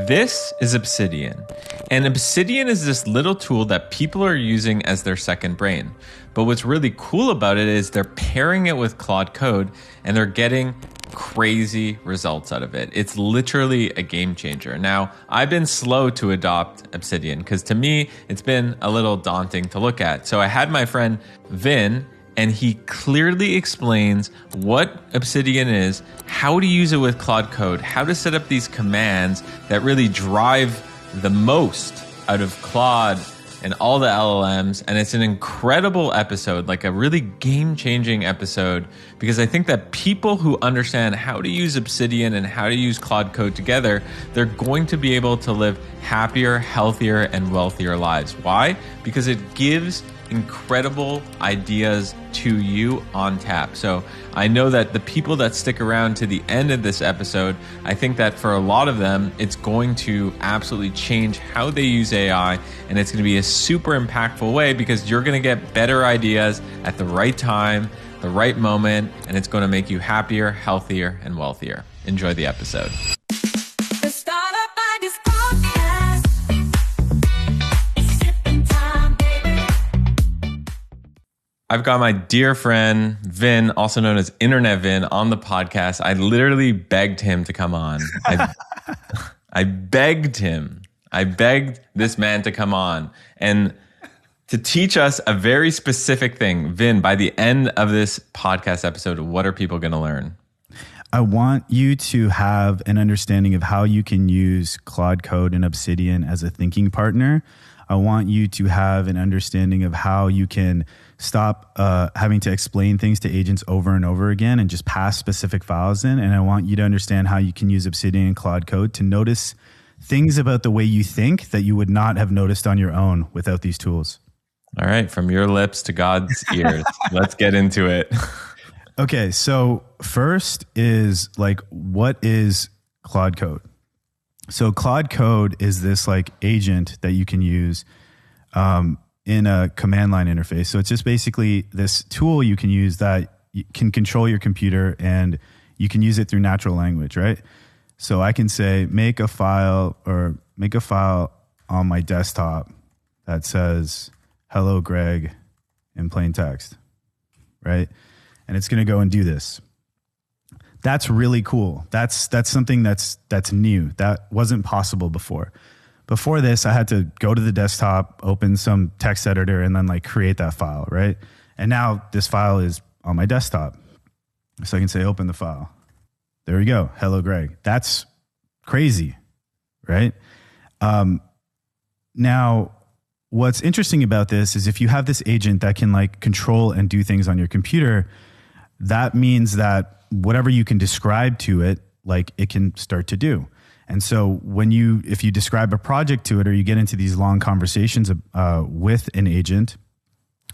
This is Obsidian. And Obsidian is this little tool that people are using as their second brain. But what's really cool about it is they're pairing it with Claude Code and they're getting crazy results out of it. It's literally a game changer. Now, I've been slow to adopt Obsidian because to me, it's been a little daunting to look at. So I had my friend Vin, and he clearly explains what Obsidian is, how to use it with Claude Code, how to set up these commands that really drive the most out of Claude and all the LLMs. And it's an incredible episode, like a really game-changing episode, because I think that people who understand how to use Obsidian and how to use Claude Code together, they're going to be able to live happier, healthier, and wealthier lives. Why? Because it gives incredible ideas to you on tap. So I know that the people that stick around to the end of this episode, I think that for a lot of them, it's going to absolutely change how they use AI, and it's going to be a super impactful way because you're going to get better ideas at the right time, the right moment, and it's going to make you happier, healthier, and wealthier. Enjoy the episode. I've got my dear friend, Vin, also known as Internet Vin, on the podcast. I literally begged him to come on. I begged him. I begged this man to come on and to teach us a very specific thing. Vin, by the end of this podcast episode, what are people going to learn? I want you to have an understanding of how you can use Claude Code and Obsidian as a thinking partner. I want you to have an understanding of how you can stop having to explain things to agents over and over again and just pass specific files in. And I want you to understand how you can use Obsidian and Claude Code to notice things about the way you think that you would not have noticed on your own without these tools. All right. From your lips to God's ears. Let's get into it. Okay. So first is like, what is Claude Code? So Claude Code is this like agent that you can use in a command line interface. So it's just basically this tool you can use that you can control your computer and you can use it through natural language, right? So I can say, make a file on my desktop that says, hello, Greg, in plain text, right? And it's going to go and do this. That's really cool. That's something that's new. That wasn't possible before. Before this, I had to go to the desktop, open some text editor, and then like create that file, right? And now this file is on my desktop. So I can say, open the file. There we go. Hello, Greg. That's crazy, right? Now, what's interesting about this is if you have this agent that can like control and do things on your computer, that means that whatever you can describe to it, like it can start to do. And so if you describe a project to it or you get into these long conversations with an agent,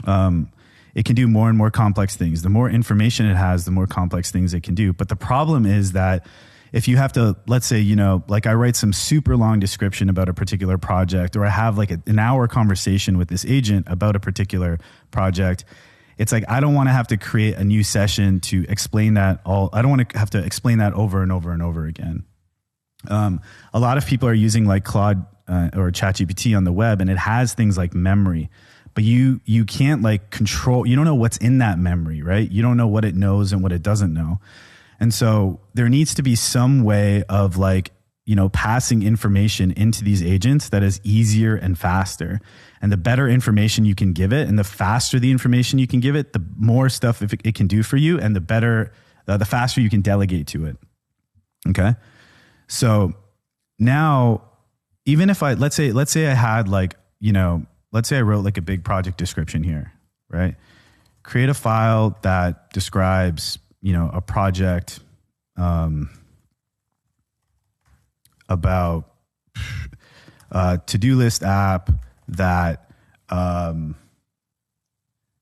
it can do more and more complex things. The more information it has, the more complex things it can do. But the problem is that if you have to, let's say, like I write some super long description about a particular project, or I have like an hour conversation with this agent about a particular project, it's like, I don't want to have to create a new session to explain that all. I don't want to have to explain that over and over and over again. A lot of people are using like Claude or ChatGPT on the web, and it has things like memory, but you can't like control. You don't know what's in that memory, right? You don't know what it knows and what it doesn't know. And so there needs to be some way of like, passing information into these agents that is easier and faster. And the better information you can give it and the faster the information you can give it, the more stuff it can do for you, and the faster you can delegate to it. Okay. So now, even if let's say I had like, let's say I wrote like a big project description here, right? Create a file that describes, a project, about a to-do list app that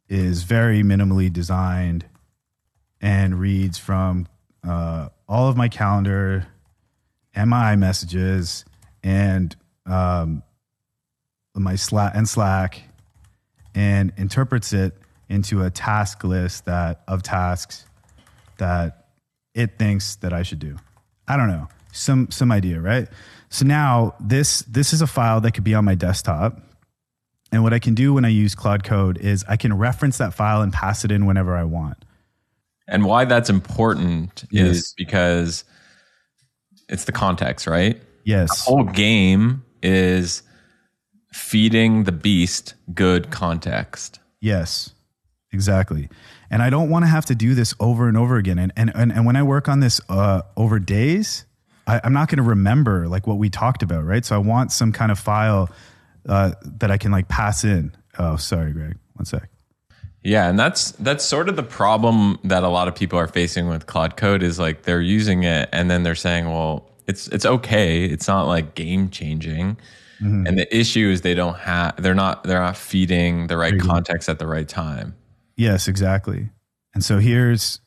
is very minimally designed and reads from all of my calendar and my iMessages and my Slack and interprets it into a task list of tasks that it thinks that I should do. I don't know. some idea, right? So now this is a file that could be on my desktop. And what I can do when I use Cloud Code is I can reference that file and pass it in whenever I want. And why that's important is because it's the context, right? Yes. The whole game is feeding the beast good context. Yes, exactly. And I don't want to have to do this over and over again. And when I work on this over days, I'm not going to remember like what we talked about, right? So I want some kind of file that I can like pass in. Oh, sorry, Greg. One sec. Yeah, and that's sort of the problem that a lot of people are facing with Cloud Code is like they're using it and then they're saying, well, it's okay. It's not like game changing. Mm-hmm. And the issue is they're not feeding the right context at the right time. Yes, exactly. And so here's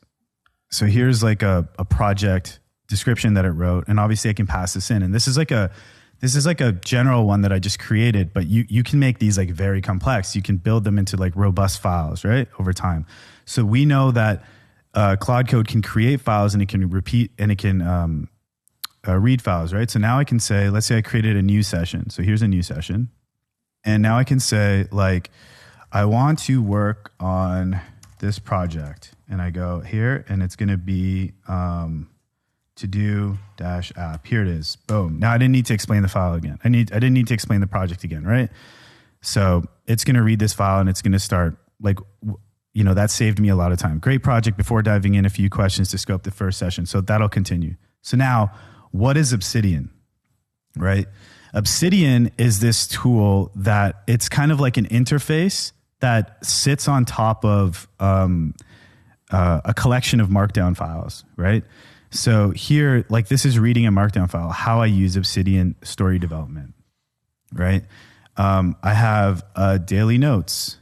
like a project description that it wrote, and obviously I can pass this in. And this is like a general one that I just created, but you can make these like very complex. You can build them into like robust files, right? Over time. So we know that Cloud Code can create files and it can repeat and it can read files, right? So now I can say, let's say I created a new session. So here's a new session. And now I can say like, I want to work on this project. And I go here and it's going to be to do -app. Here it is. Boom. Now I didn't need to explain the file again. I didn't need to explain the project again, right? So it's going to read this file and it's going to start like, that saved me a lot of time. Great project. Before diving in, a few questions to scope the first session. So that'll continue. So now what is Obsidian, right? Obsidian is this tool that it's kind of like an interface that sits on top of a collection of markdown files, right? So here, like this is reading a markdown file, how I use Obsidian story development, right? I have daily notes.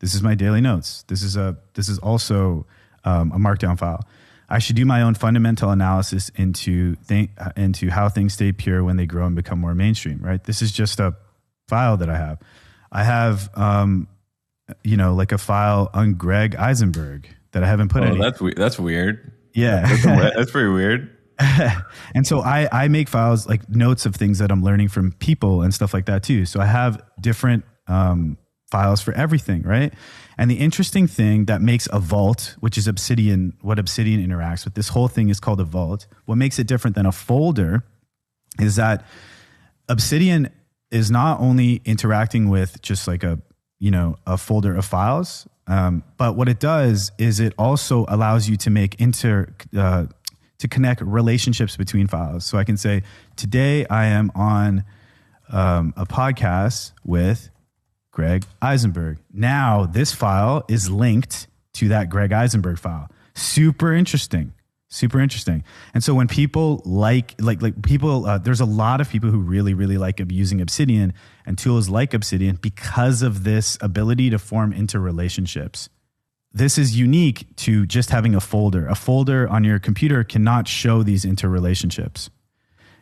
This is my daily notes. This is also a markdown file. I should do my own fundamental analysis into how things stay pure when they grow and become more mainstream, right? This is just a file that I have. I have, like a file on Greg Eisenberg that I haven't put in. That's weird. Yeah. That's pretty weird. And so I make files like notes of things that I'm learning from people and stuff like that too. So I have different files for everything, right? And the interesting thing that makes a vault, which is Obsidian, what Obsidian interacts with, this whole thing is called a vault. What makes it different than a folder is that Obsidian is not only interacting with just like a folder of files, but what it does is it also allows you to make to connect relationships between files. So I can say, today I am on a podcast with Greg Eisenberg. Now this file is linked to that Greg Eisenberg file. Super interesting. And so when people like people, there's a lot of people who really, really like using Obsidian and tools like Obsidian because of this ability to form interrelationships. This is unique to just having a folder. A folder on your computer cannot show these interrelationships.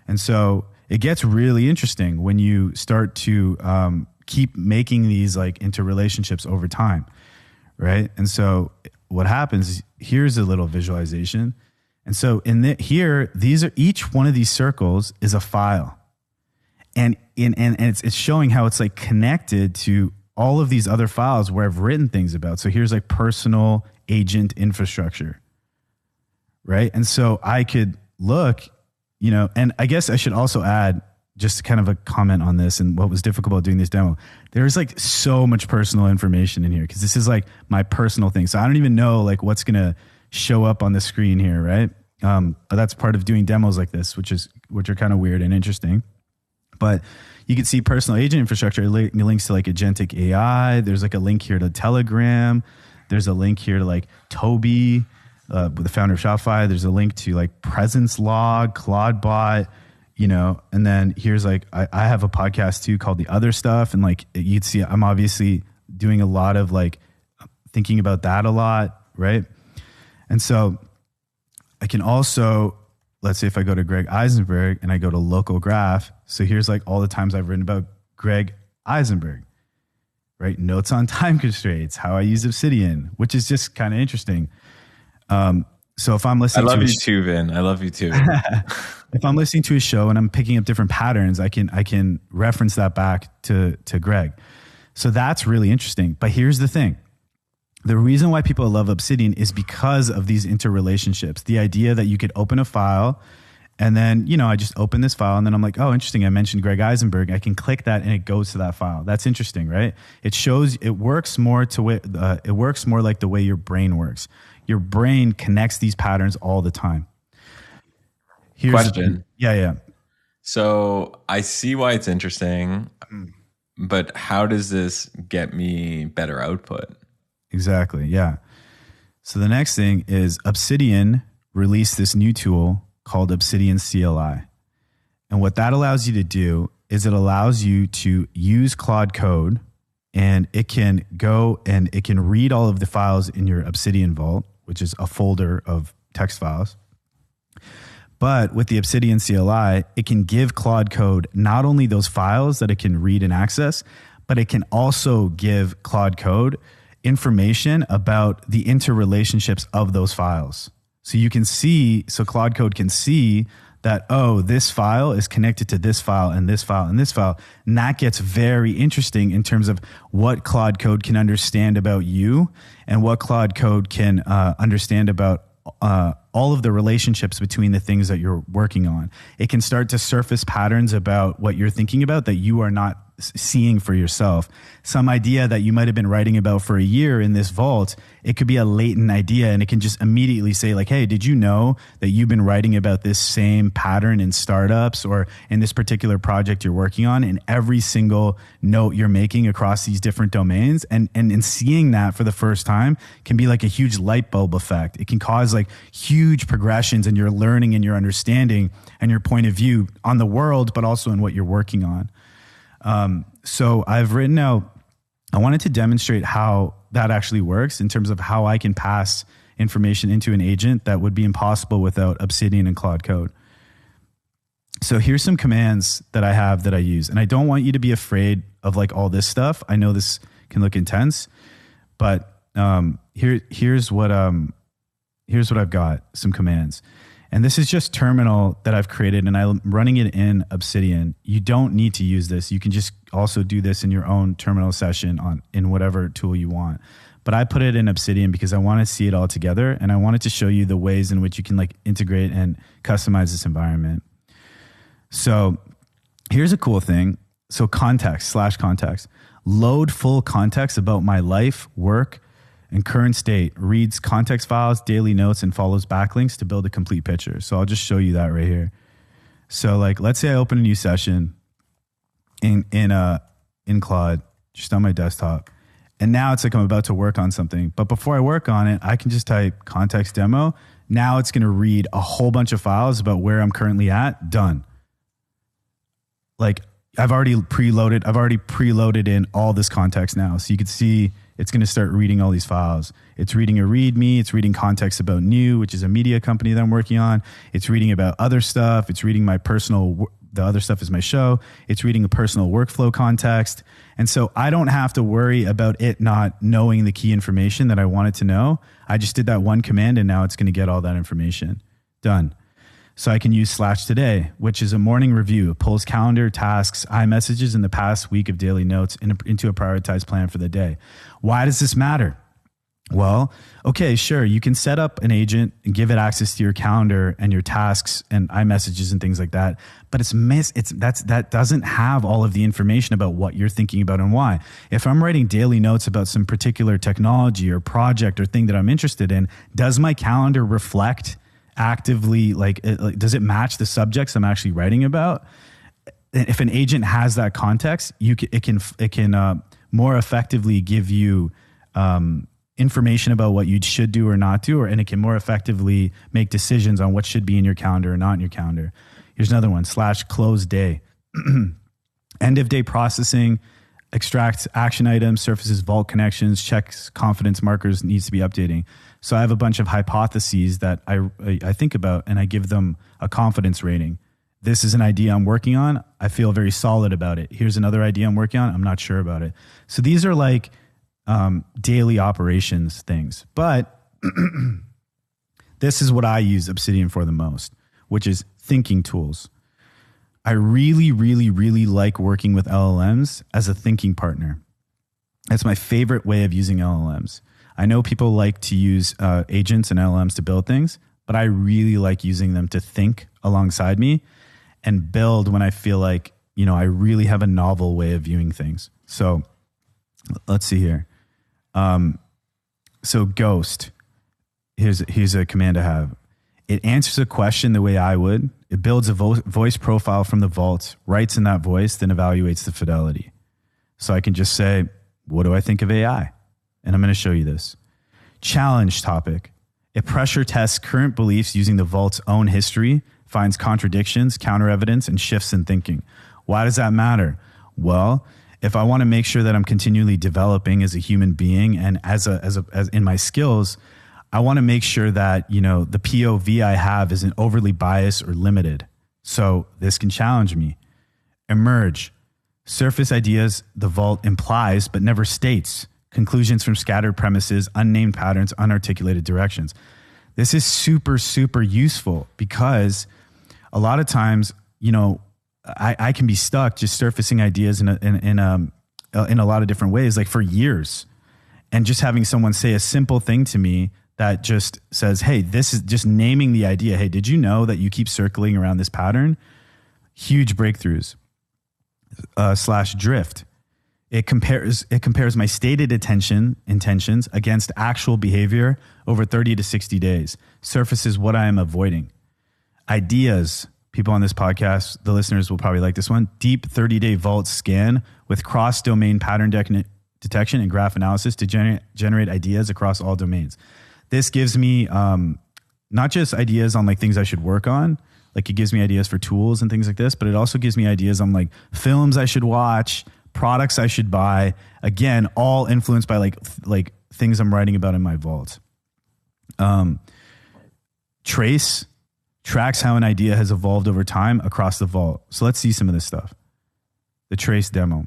And so it gets really interesting when you start to keep making these like interrelationships over time, right? And so what happens, here's a little visualization. And so here, each one of these circles is a file. And it's showing how it's like connected to all of these other files where I've written things about. So here's like personal agent infrastructure, right? And so I could look, and I guess I should also add just kind of a comment on this and what was difficult about doing this demo. There's like so much personal information in here because this is like my personal thing. So I don't even know like what's going to show up on the screen here, right? But that's part of doing demos like this, which are kind of weird and interesting. But you can see personal agent infrastructure links to like agentic AI. There's like a link here to Telegram. There's a link here to like Toby, the founder of Shopify. There's a link to like Presence Log, ClaudeBot, and then here's like, I have a podcast too called The Other Stuff. And like you'd see, I'm obviously doing a lot of like thinking about that a lot, right? And so I can also, let's say if I go to Greg Eisenberg and I go to local graph. So here's like all the times I've written about Greg Eisenberg, right? Notes on time constraints, how I use Obsidian, which is just kind of interesting. So if I'm I listening love to you too, Vin. I love you too. if I'm listening to a show and I'm picking up different patterns, I can reference that back to Greg. So that's really interesting. But here's the thing. The reason why people love Obsidian is because of these interrelationships. The idea that you could open a file and then, I just open this file and then I'm like, oh, interesting. I mentioned Greg Eisenberg. I can click that and it goes to that file. That's interesting, right? It shows it works more it works more like the way your brain works. Your brain connects these patterns all the time. Here's Question. Yeah. So I see why it's interesting, but how does this get me better output? Exactly. Yeah. So the next thing is Obsidian released this new tool called Obsidian CLI. And what that allows you to do is it allows you to use Claude Code, and it can go and it can read all of the files in your Obsidian Vault, which is a folder of text files. But with the Obsidian CLI, it can give Claude Code not only those files that it can read and access, but it can also give Claude Code information about the interrelationships of those files. So you can see, so Claude Code can see that, oh, this file is connected to this file and this file and this file. And that gets very interesting in terms of what Claude Code can understand about you and what Claude Code can understand about all of the relationships between the things that you're working on. It can start to surface patterns about what you're thinking about that you are not seeing for yourself. Some idea that you might have been writing about for a year in this vault, it could be a latent idea and it can just immediately say like, hey, did you know that you've been writing about this same pattern in startups or in this particular project you're working on, and every single note you're making across these different domains, and in seeing that for the first time can be like a huge light bulb effect. It can cause like huge progressions in your learning and your understanding and your point of view on the world, but also in what you're working on. So I've written out, I wanted to demonstrate how that actually works in terms of how I can pass information into an agent that would be impossible without Obsidian and Claude Code. So here's some commands that I have that I use. And I don't want you to be afraid of like all this stuff. I know this can look intense, but here's what I've got, some commands. And this is just terminal that I've created and I'm running it in Obsidian. You don't need to use this. You can just also do this in your own terminal session in whatever tool you want. But I put it in Obsidian because I want to see it all together and I wanted to show you the ways in which you can like integrate and customize this environment. So here's a cool thing. So context. Load full context about my life, work, and current state, reads context files, daily notes, and follows backlinks to build a complete picture. So I'll just show you that right here. So like, let's say I open a new session in Claude, just on my desktop. And now it's like I'm about to work on something. But before I work on it, I can just type context demo. Now it's going to read a whole bunch of files about where I'm currently at. Done. Like I've already preloaded in all this context now. So you can see it's going to start reading all these files. It's reading a README. It's reading context about New, which is a media company that I'm working on. It's reading about other stuff. It's reading my personal, the other stuff is my show. It's reading a personal workflow context. And so I don't have to worry about it not knowing the key information that I wanted to know. I just did that one command and now it's going to get all that information. Done. So I can use /today, which is a morning review. It pulls calendar, tasks, iMessages in the past week of daily notes into a prioritized plan for the day. Why does this matter? Well, okay, sure. You can set up an agent and give it access to your calendar and your tasks and iMessages and things like that. But that doesn't have all of the information about what you're thinking about and why. If I'm writing daily notes about some particular technology or project or thing that I'm interested in, does my calendar reflect actively, does it match the subjects I'm actually writing about? If an agent has that context, it can more effectively give you information about what you should do or not do, and it can more effectively make decisions on what should be in your calendar or not in your calendar. Here's another one, /close day. End of day processing, extracts action items, surfaces vault connections, checks confidence markers, needs to be updating. So I have a bunch of hypotheses that I think about and I give them a confidence rating. This is an idea I'm working on. I feel very solid about it. Here's another idea I'm working on. I'm not sure about it. So these are like daily operations things. But This is what I use Obsidian for the most, which is thinking tools. I really, really, really like working with LLMs as a thinking partner. That's my favorite way of using LLMs. I know people like to use agents and LLMs to build things, but I really like using them to think alongside me and build when I feel like, I really have a novel way of viewing things. So let's see here. So Ghost, here's a command I have. It answers a question the way I would. It builds a voice profile from the vault, writes in that voice, then evaluates the fidelity. So I can just say, what do I think of AI? And I'm going to show you this. Challenge topic. It pressure tests current beliefs using the vault's own history, finds contradictions, counter evidence, and shifts in thinking. Why does that matter? Well, if I want to make sure that I'm continually developing as a human being and as in my skills, I want to make sure that, the POV I have isn't overly biased or limited. So this can challenge me. Emerge. Surface ideas the vault implies but never states. Conclusions from scattered premises, unnamed patterns, unarticulated directions. This is super, super useful because a lot of times, I can be stuck just surfacing ideas in a lot of different ways, like for years. And just having someone say a simple thing to me that just says, hey, this is just naming the idea. Hey, did you know that you keep circling around this pattern? Huge breakthroughs. / drift. It compares my stated intentions against actual behavior over 30 to 60 days. Surfaces what I am avoiding. Ideas. People on this podcast, the listeners will probably like this one. Deep 30-day vault scan with cross-domain pattern detection and graph analysis to generate ideas across all domains. This gives me not just ideas on like things I should work on, like it gives me ideas for tools and things like this, but it also gives me ideas on like films I should watch, products I should buy. Again, all influenced by like things I'm writing about in my vault. Trace tracks how an idea has evolved over time across the vault. So let's see some of this stuff. The trace demo.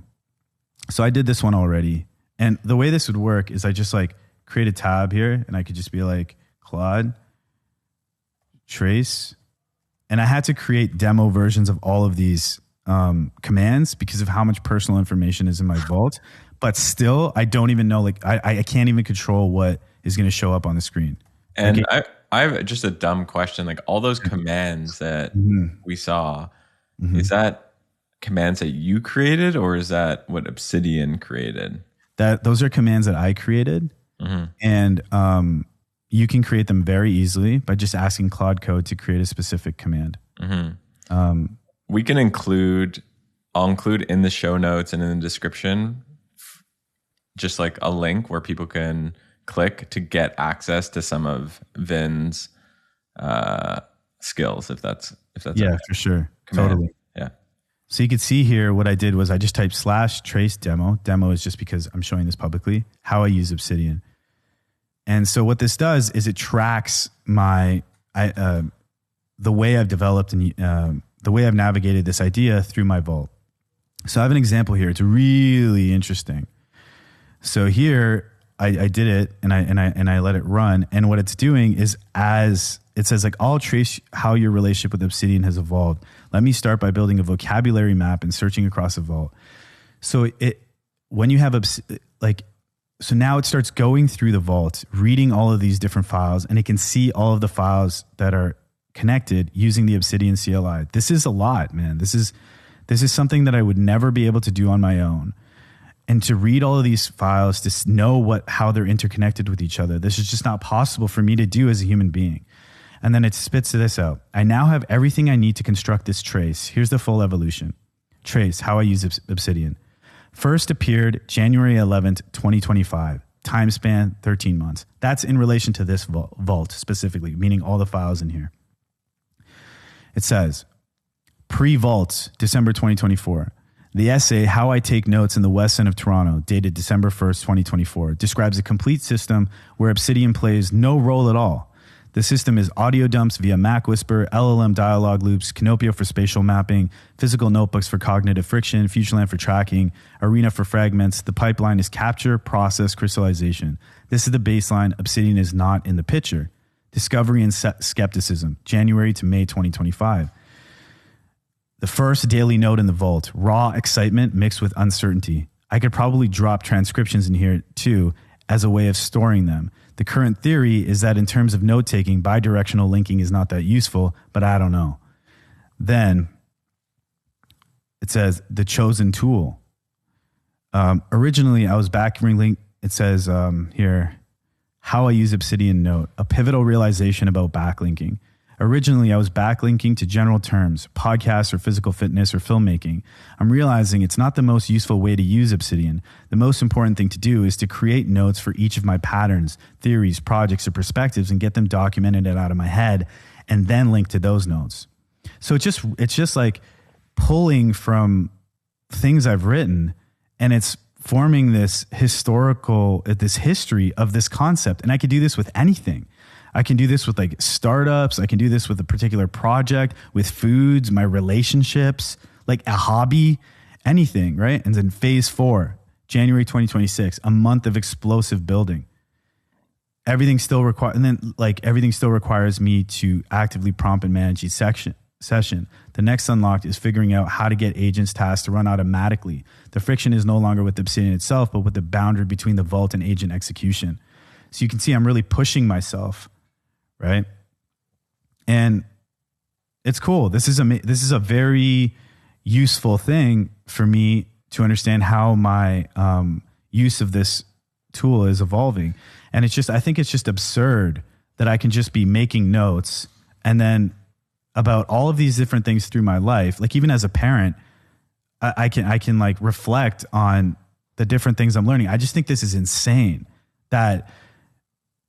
So I did this one already. And the way this would work is I just like create a tab here and I could just be like Claude, trace. And I had to create demo versions of all of these commands because of how much personal information is in my vault. But still, I don't even know, like I can't even control what is going to show up on the screen. And I have just a dumb question. Like all those commands that we saw, is that commands that you created or is that what Obsidian created? Those are commands that I created. And you can create them very easily by just asking Claude Code to create a specific command. We can I'll include in the show notes and in the description, just like a link where people can click to get access to some of Vin's skills, if that's yeah, for sure. Command. Totally. Yeah. So you can see here what I did was I just typed /trace demo. Demo is just because I'm showing this publicly, how I use Obsidian. And so what this does is it tracks the way I've developed and the way I've navigated this idea through my vault. So I have an example here. It's really interesting. So here I did it and I let it run. And what it's doing is as it says, like, I'll trace how your relationship with Obsidian has evolved. Let me start by building a vocabulary map and searching across the vault. So when you have so now it starts going through the vault, reading all of these different files, and it can see all of the files that are connected using the Obsidian CLI. This is a lot, man. This is something that I would never be able to do on my own. And to read all of these files, to know how they're interconnected with each other, this is just not possible for me to do as a human being. And then it spits this out. I now have everything I need to construct this trace. Here's the full evolution. Trace, how I use Obsidian. First appeared January 11th, 2025. Time span, 13 months. That's in relation to this vault specifically, meaning all the files in here. It says, pre-vault, December 2024. The essay, How I Take Notes in the West End of Toronto, dated December 1st, 2024, describes a complete system where Obsidian plays no role at all. The system is audio dumps via Mac Whisper, LLM dialogue loops, Canopio for spatial mapping, physical notebooks for cognitive friction, Futureland for tracking, Arena for fragments. The pipeline is capture, process, crystallization. This is the baseline. Obsidian is not in the picture. Discovery and skepticism, January to May 2025. The first daily note in the vault, raw excitement mixed with uncertainty. I could probably drop transcriptions in here too as a way of storing them. The current theory is that in terms of note taking, bidirectional linking is not that useful, but I don't know. Then it says the chosen tool. Originally, I was backlinking. It says here, how I use Obsidian Note, a pivotal realization about backlinking. Originally, I was backlinking to general terms, podcasts or physical fitness or filmmaking. I'm realizing it's not the most useful way to use Obsidian. The most important thing to do is to create notes for each of my patterns, theories, projects, or perspectives and get them documented out of my head and then link to those notes. So it's just like pulling from things I've written, and it's forming this history of this concept. And I could do this with anything. I can do this with like startups. I can do this with a particular project, with foods, my relationships, like a hobby, anything, right? And then phase 4, January 2026, a month of explosive building. Everything still requires me to actively prompt and manage each session. The next unlocked is figuring out how to get agents' tasks to run automatically. The friction is no longer with Obsidian itself, but with the boundary between the vault and agent execution. So you can see I'm really pushing myself, right? And it's cool. This is a very useful thing for me to understand how my use of this tool is evolving. And I think it's just absurd that I can just be making notes and then about all of these different things through my life. Like even as a parent, I can like reflect on the different things I'm learning. I just think this is insane that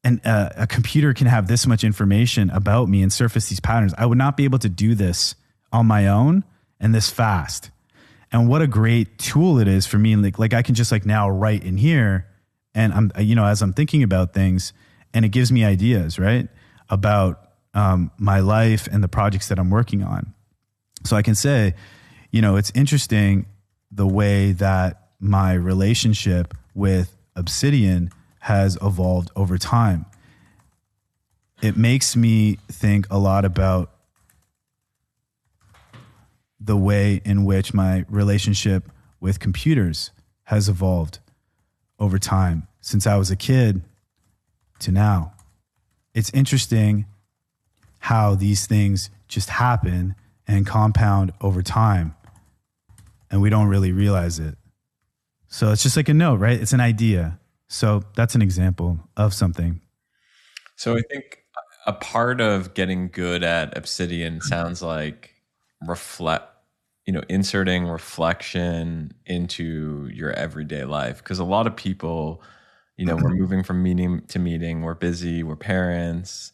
a computer can have this much information about me and surface these patterns. I would not be able to do this on my own and this fast. And what a great tool it is for me. Like I can just like now write in here and as I'm thinking about things, and it gives me ideas, right? About my life and the projects that I'm working on. So I can say, it's interesting the way that my relationship with Obsidian has evolved over time. It makes me think a lot about the way in which my relationship with computers has evolved over time since I was a kid to now. It's interesting how these things just happen and compound over time, and we don't really realize it. So it's just like a note, right? It's an idea. So that's an example of something. So I think a part of getting good at Obsidian sounds like inserting reflection into your everyday life. Because a lot of people, we're moving from meeting to meeting, we're busy, we're parents,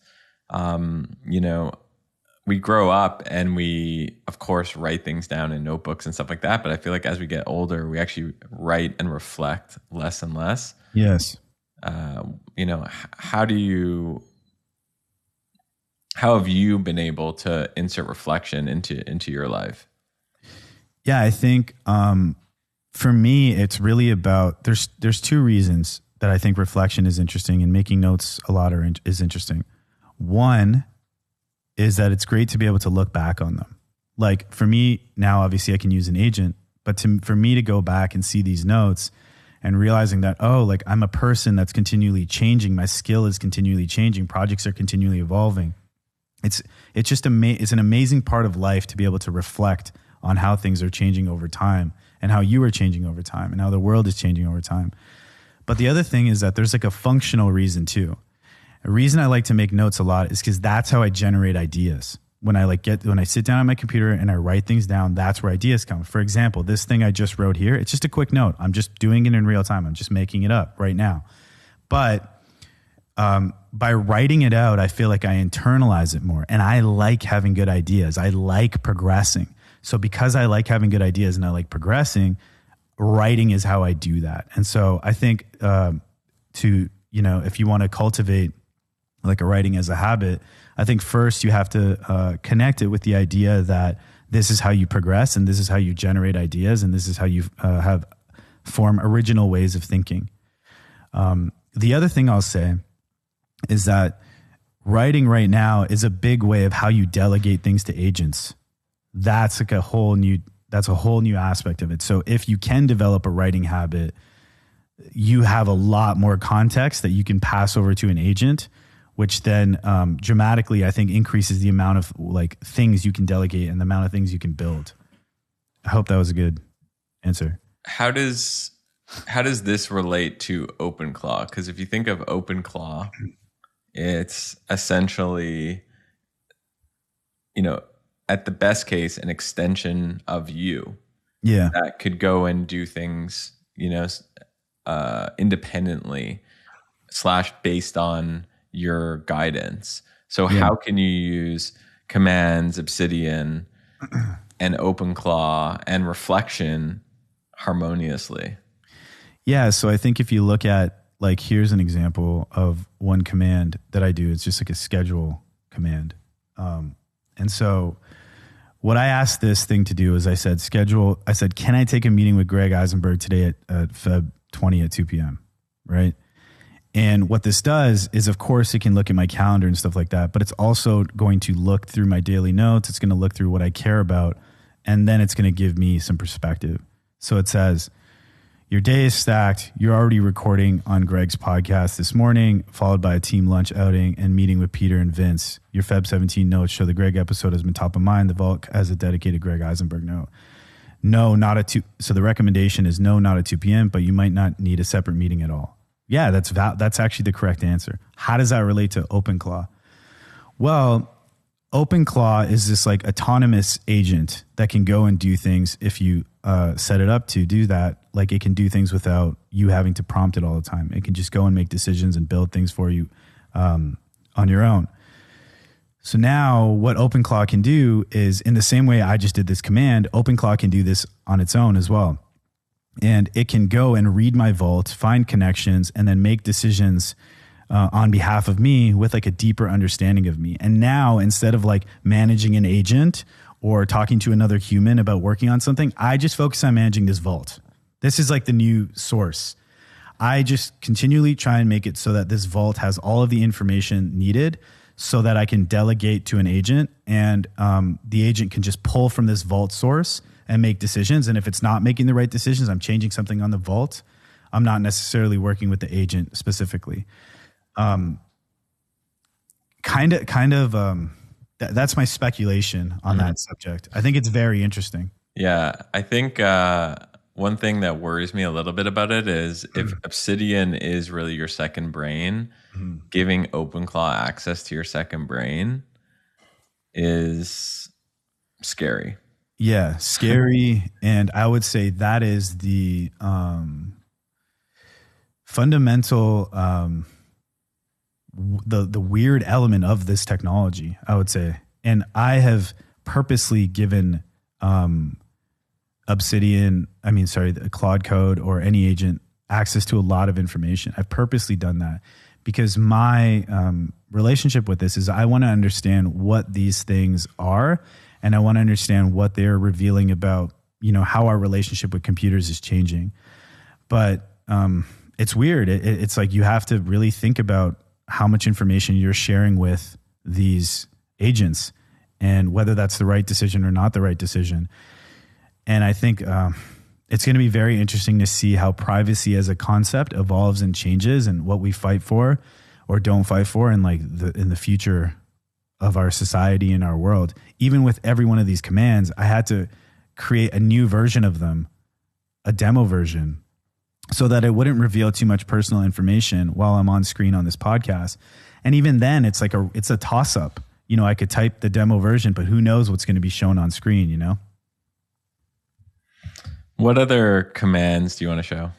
we grow up and we, of course, write things down in notebooks and stuff like that. But I feel like as we get older, we actually write and reflect less and less. Yes. How have you been able to insert reflection into your life? Yeah, I think for me, it's really about, there's two reasons that I think reflection is interesting and making notes a lot is interesting. One is that it's great to be able to look back on them. Like for me now, obviously I can use an agent, but for me to go back and see these notes and realizing that, like I'm a person that's continually changing. My skill is continually changing. Projects are continually evolving. It's just it's an amazing part of life to be able to reflect on how things are changing over time and how you are changing over time and how the world is changing over time. But the other thing is that there's like a functional reason too. A reason I like to make notes a lot is because that's how I generate ideas. When I sit down on my computer and I write things down, that's where ideas come. For example, this thing I just wrote here, it's just a quick note. I'm just doing it in real time. I'm just making it up right now. But by writing it out, I feel like I internalize it more. And I like having good ideas. I like progressing. So because I like having good ideas and I like progressing, writing is how I do that. And so I think if you want to cultivate like a writing as a habit, I think first you have to connect it with the idea that this is how you progress and this is how you generate ideas and this is how you form original ways of thinking. The other thing I'll say is that writing right now is a big way of how you delegate things to agents. That's like a whole new aspect of it. So if you can develop a writing habit, you have a lot more context that you can pass over to an agent, which then dramatically, I think, increases the amount of like things you can delegate and the amount of things you can build. I hope that was a good answer. How does this relate to OpenClaw? Because if you think of OpenClaw, it's essentially, at the best case, an extension of you. Yeah. That could go and do things, independently / based on your guidance. So how can you use commands, Obsidian, and OpenClaw and reflection harmoniously? Yeah. So I think if you look at, like, here's an example of one command that I do. It's just like a schedule command. And so what I asked this thing to do is I said, can I take a meeting with Greg Eisenberg today at Feb 20 at 2 p.m. Right. And what this does is, of course, it can look at my calendar and stuff like that, but it's also going to look through my daily notes. It's going to look through what I care about, and then it's going to give me some perspective. So it says, your day is stacked. You're already recording on Greg's podcast this morning, followed by a team lunch outing and meeting with Peter and Vince. Your Feb 17 notes show the Greg episode has been top of mind. The vault has a dedicated Greg Eisenberg note. No, not at 2. So the recommendation is no, not at 2 p.m., but you might not need a separate meeting at all. Yeah, that's actually the correct answer. How does that relate to OpenClaw? Well, OpenClaw is this like autonomous agent that can go and do things if you set it up to do that. Like, it can do things without you having to prompt it all the time. It can just go and make decisions and build things for you on your own. So now what OpenClaw can do is, in the same way I just did this command, OpenClaw can do this on its own as well. And it can go and read my vault, find connections, and then make decisions on behalf of me with like a deeper understanding of me. And now, instead of like managing an agent or talking to another human about working on something, I just focus on managing this vault. This is like the new source. I just continually try and make it so that this vault has all of the information needed so that I can delegate to an agent, and the agent can just pull from this vault source and make decisions. And if it's not making the right decisions, I'm changing something on the vault. I'm not necessarily working with the agent specifically. That's my speculation on that subject. I think it's very interesting. Yeah, I think one thing that worries me a little bit about it is if Obsidian is really your second brain, giving OpenClaw access to your second brain is scary. Yeah, scary. And I would say that is the fundamental, the weird element of this technology, I would say. And I have purposely given the Claude Code or any agent access to a lot of information. I've purposely done that because my relationship with this is I want to understand what these things are, and I want to understand what they're revealing about, how our relationship with computers is changing. But it's weird. It's like you have to really think about how much information you're sharing with these agents and whether that's the right decision or not the right decision. And I think it's going to be very interesting to see how privacy as a concept evolves and changes, and what we fight for or don't fight for in the future of our society and our world. Even with every one of these commands, I had to create a new version of them, a demo version, so that it wouldn't reveal too much personal information while I'm on screen on this podcast. And even then, it's a toss up. I could type the demo version, but who knows what's going to be shown on screen, What other commands do you want to show?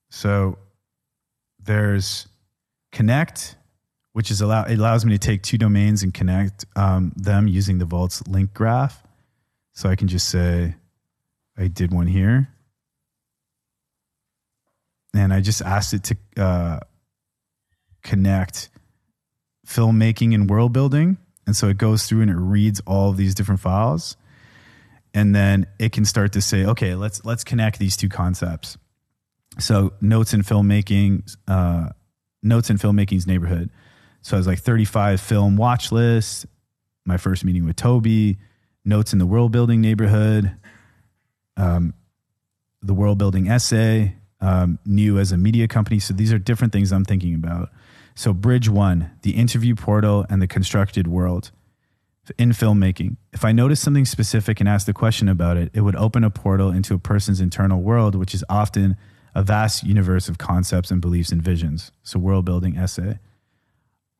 So there's connect, which it allows me to take two domains and connect them using the Vault's link graph. So I can just say, I did one here. And I just asked it to connect filmmaking and world building. And so it goes through and it reads all of these different files. And then it can start to say, okay, let's connect these two concepts. So notes in filmmaking's neighborhood. So I was like 35 film watch list, my first meeting with Toby, notes in the world building neighborhood, the world building essay, new as a media company. So these are different things I'm thinking about. So bridge 1, the interview portal and the constructed world. In filmmaking, if I notice something specific and ask the question about it, it would open a portal into a person's internal world, which is often a vast universe of concepts and beliefs and visions. So world building essay.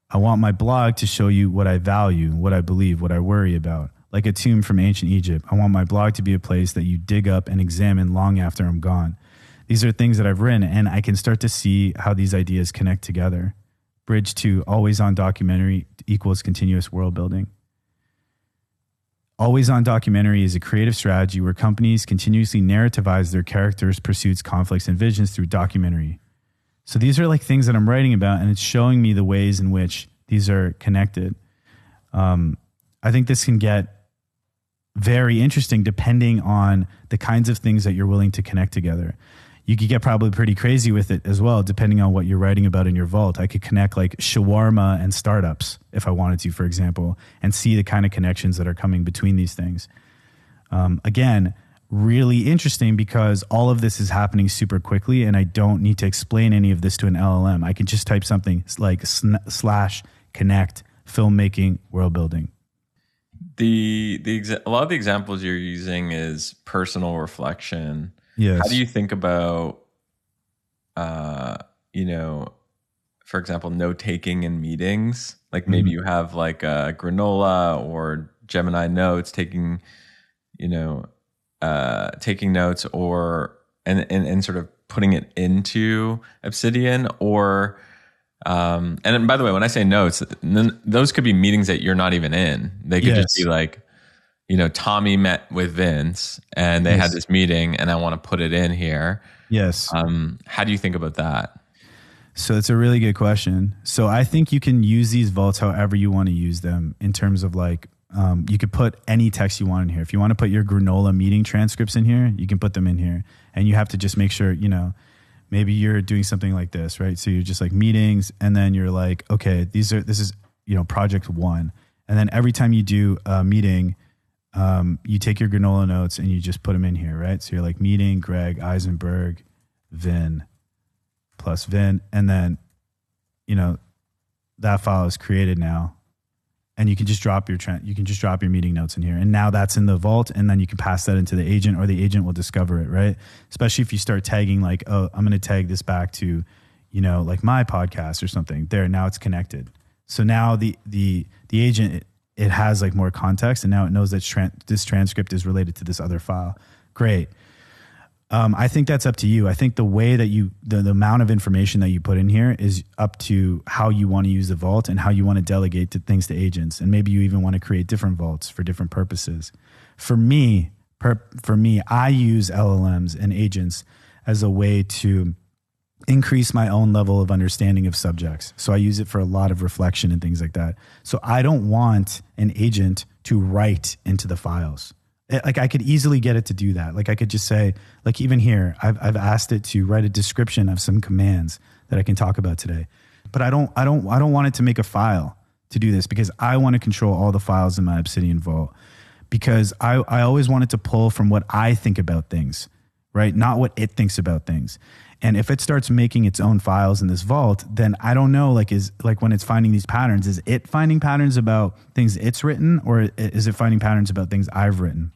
I want my blog to show you what I value, what I believe, what I worry about. Like a tomb from ancient Egypt, I want my blog to be a place that you dig up and examine long after I'm gone. These are things that I've written, and I can start to see how these ideas connect together. Bridge 2, always on documentary equals continuous world building. Always on documentary is a creative strategy where companies continuously narrativize their characters, pursuits, conflicts, and visions through documentary. So these are like things that I'm writing about, and it's showing me the ways in which these are connected. I think this can get very interesting depending on the kinds of things that you're willing to connect together. You could get probably pretty crazy with it as well, depending on what you're writing about in your vault. I could connect like shawarma and startups if I wanted to, for example, and see the kind of connections that are coming between these things. Again, really interesting because all of this is happening super quickly and I don't need to explain any of this to an LLM. I can just type something like / connect filmmaking world building. A lot of the examples you're using is personal reflection. Yes. How do you think about, for example, note taking in meetings? Like maybe you have like a granola or Gemini notes taking notes and sort of putting it into Obsidian or, and by the way, when I say notes, those could be meetings that you're not even in. They could just be like, Tommy met with Vince and they had this meeting and I want to put it in here. Yes. How do you think about that? So it's a really good question. So I think you can use these vaults however you want to use them in terms of like, you could put any text you want in here. If you want to put your granola meeting transcripts in here, you can put them in here and you have to just make sure, maybe you're doing something like this, right? So you're just like meetings and then you're like, okay, this is, project 1. And then every time you do a meeting, you take your granola notes and you just put them in here, right? So you're like meeting Greg Eisenberg, Vin plus Vin. And then, that file is created now and you can just drop your meeting notes in here. And now that's in the vault. And then you can pass that into the agent or the agent will discover it, right? Especially if you start tagging like, oh, I'm going to tag this back to, like my podcast or something there. Now it's connected. So now the agent, it has like more context and now it knows that this transcript is related to this other file. Great. I think that's up to you. I think the way that the amount of information that you put in here is up to how you want to use the vault and how you want to delegate things to agents. And maybe you even want to create different vaults for different purposes. For me, I use LLMs and agents as a way to increase my own level of understanding of subjects. So I use it for a lot of reflection and things like that. So I don't want an agent to write into the files. Like I could easily get it to do that. Like I could just say, like even here, I've asked it to write a description of some commands that I can talk about today. But I don't want it to make a file to do this because I want to control all the files in my Obsidian vault because I always want it to pull from what I think about things, right? Not what it thinks about things. And if it starts making its own files in this vault, then I don't know, like when it's finding these patterns, is it finding patterns about things it's written or is it finding patterns about things I've written?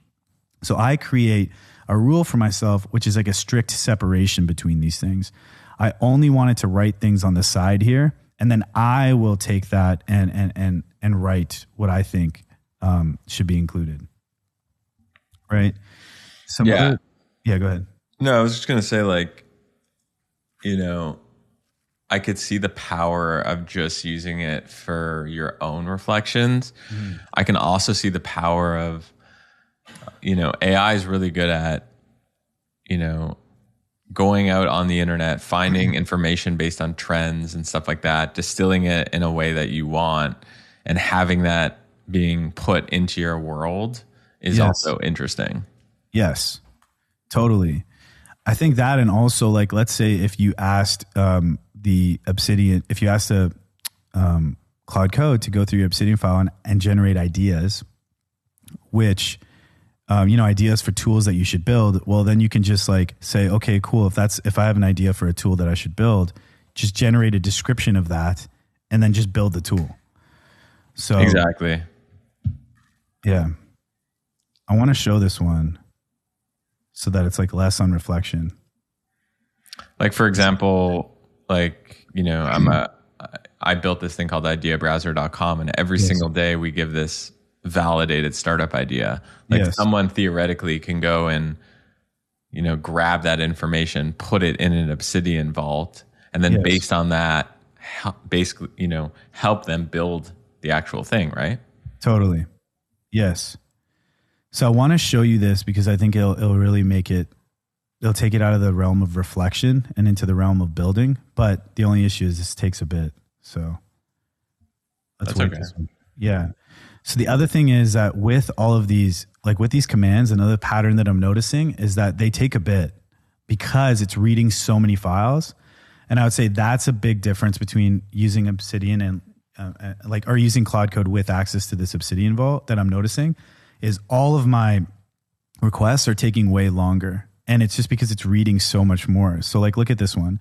So I create a rule for myself, which is like a strict separation between these things. I only wanted to write things on the side here, and then I will take that and write what I think should be included. Right? Go ahead. No, I was just going to say I could see the power of just using it for your own reflections. I can also see the power of AI is really good at, going out on the internet, finding information based on trends and stuff like that, distilling it in a way that you want and having that being put into your world is also interesting. Yes, totally. I think that, and also let's say if you asked the Obsidian, if you asked a Cloud Code to go through your Obsidian file and generate ideas, which, ideas for tools that you should build. Well, then you can just like say, okay, cool. If I have an idea for a tool that I should build, just generate a description of that and then just build the tool. So exactly. Yeah. I want to show this one so that it's like less on reflection. Like, for example, I built this thing called ideabrowser.com, and every single day we give this validated startup idea. Like someone theoretically can go and, grab that information, put it in an Obsidian vault, and then based on that, basically, help them build the actual thing, right? Totally. Yes. So I want to show you this because I think it'll really it'll take it out of the realm of reflection and into the realm of building. But the only issue is this takes a bit. So let's wait this one. Yeah. So the other thing is that with all of these, like with these commands, another pattern that I'm noticing is that they take a bit because it's reading so many files. And I would say that's a big difference between using Obsidian and or using Cloud Code with access to this Obsidian vault that I'm noticing is all of my requests are taking way longer. And it's just because it's reading so much more. So like, look at this one.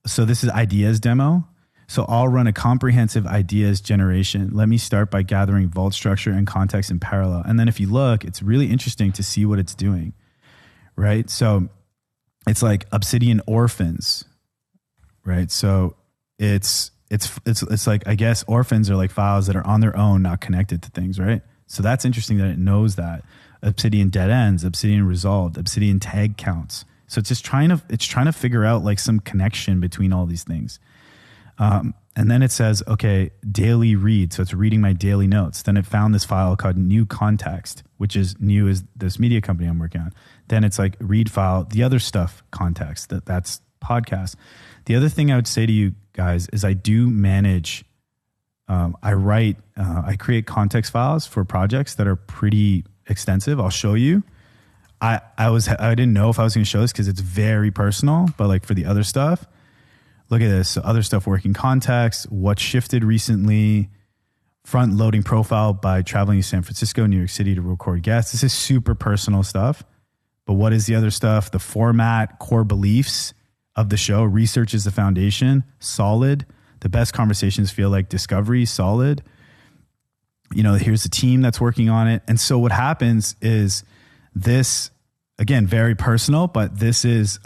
So this is ideas demo. So I'll run a comprehensive ideas generation. Let me start by gathering vault structure and context in parallel. And then if you look, it's really interesting to see what it's doing, right? So it's like Obsidian orphans, right? So it's like, I guess orphans are like files that are on their own, not connected to things, right? So that's interesting that it knows that. Obsidian dead ends, Obsidian resolved, Obsidian tag counts. So it's just trying to figure out like some connection between all these things. And then it says, okay, daily read. So it's reading my daily notes. Then it found this file called new context, which is new is this media company I'm working on. Then it's like read file, the other stuff context, that's podcast. The other thing I would say to you guys is I do manage, I create context files for projects that are pretty extensive. I'll show you. I didn't know if I was going to show this because it's very personal, but like for the other stuff, look at this. So other stuff, working context, what shifted recently, front loading profile by traveling to San Francisco, New York City to record guests. This is super personal stuff. But what is the other stuff? The format, core beliefs of the show. Research is the foundation. Solid. The best conversations feel like discovery. Solid. Here's the team that's working on it. And so what happens is this, again, very personal, but this is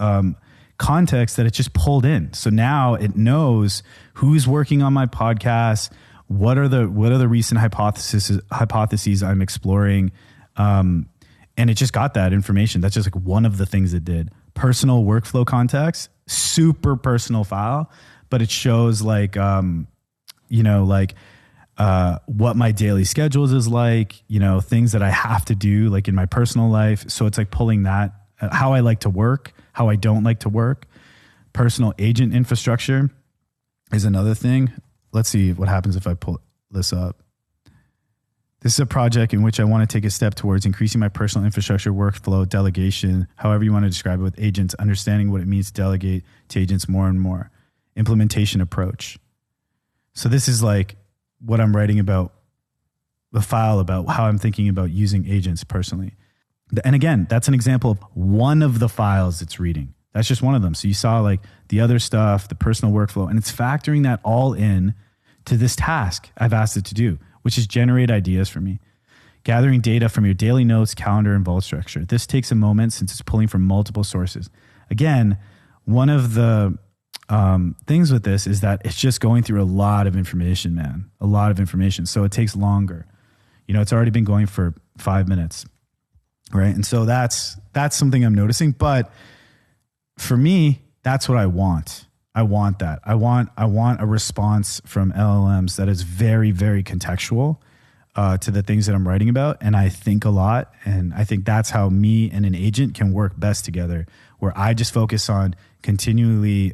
context that it just pulled in. So now it knows who's working on my podcast, what are the recent hypotheses I'm exploring, and it just got that information. That's just like one of the things it did. Personal workflow context, super personal file, but it shows like what my daily schedules is like, things that I have to do like in my personal life. So it's like pulling that, how I like to work, how I don't like to work. Personal agent infrastructure is another thing. Let's see what happens if I pull this up. This is a project in which I want to take a step towards increasing my personal infrastructure, workflow, delegation, however you want to describe it with agents, understanding what it means to delegate to agents more and more. Implementation approach. So this is like what I'm writing about, the file about how I'm thinking about using agents personally. And again, that's an example of one of the files it's reading. That's just one of them. So you saw like the other stuff, the personal workflow, and it's factoring that all in to this task I've asked it to do, which is generate ideas for me. Gathering data from your daily notes, calendar, and vault structure. This takes a moment since it's pulling from multiple sources. Again, one of the things with this is that it's just going through a lot of information, man. A lot of information. So it takes longer. It's already been going for 5 minutes. Right. And so that's something I'm noticing. But for me, that's what I want. I want that. I want a response from LLMs that is very, very contextual to the things that I'm writing about. And I think a lot. And I think that's how me and an agent can work best together, where I just focus on continually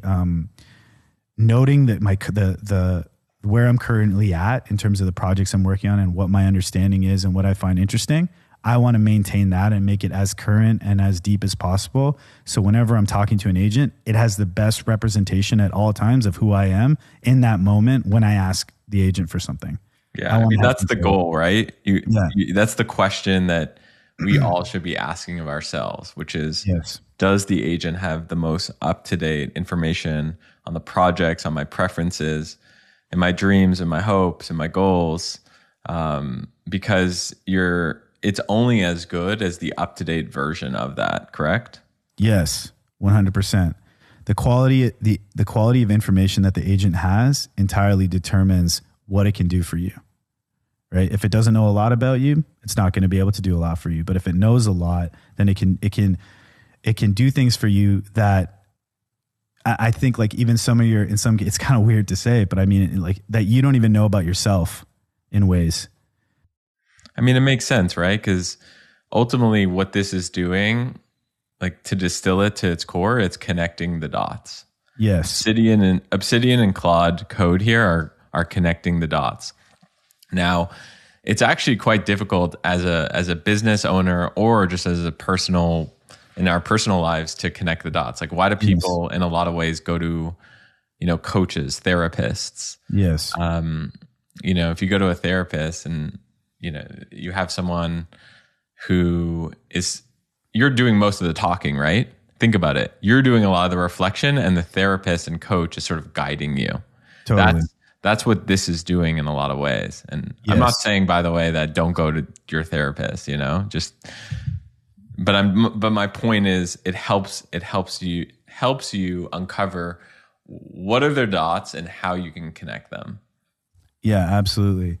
noting that the where I'm currently at in terms of the projects I'm working on and what my understanding is and what I find interesting. I want to maintain that and make it as current and as deep as possible. So whenever I'm talking to an agent, it has the best representation at all times of who I am in that moment when I ask the agent for something. Yeah, I mean, that's the goal, right? Yeah. That's the question that we all should be asking of ourselves, which is, Yes. does the agent have the most up-to-date information on the projects, on my preferences, and my dreams, and my hopes, and my goals? Because it's only as good as the up-to-date version of that, correct? Yes, 100%. The quality of information that the agent has entirely determines what it can do for you, right? If it doesn't know a lot about you, it's not going to be able to do a lot for you. But if it knows a lot, then it can do things for you that I think, like, even it's kind of weird to say, but I mean, like, that you don't even know about yourself in ways. I mean, it makes sense, right? Because ultimately what this is doing, like, to distill it to its core, it's connecting the dots. Yes. Obsidian and Claude Code here are connecting the dots. Now, it's actually quite difficult as a business owner or just as in our personal lives to connect the dots. Like, why do people in a lot of ways go to, coaches, therapists? Yes. If you go to a therapist and, you have someone who you're doing most of the talking, right? Think about it. You're doing a lot of the reflection, and the therapist and coach is sort of guiding you. Totally. That's what this is doing in a lot of ways. And yes. I'm not saying, by the way, that don't go to your therapist, but my point is, it helps you uncover what are their dots and how you can connect them. Yeah, absolutely.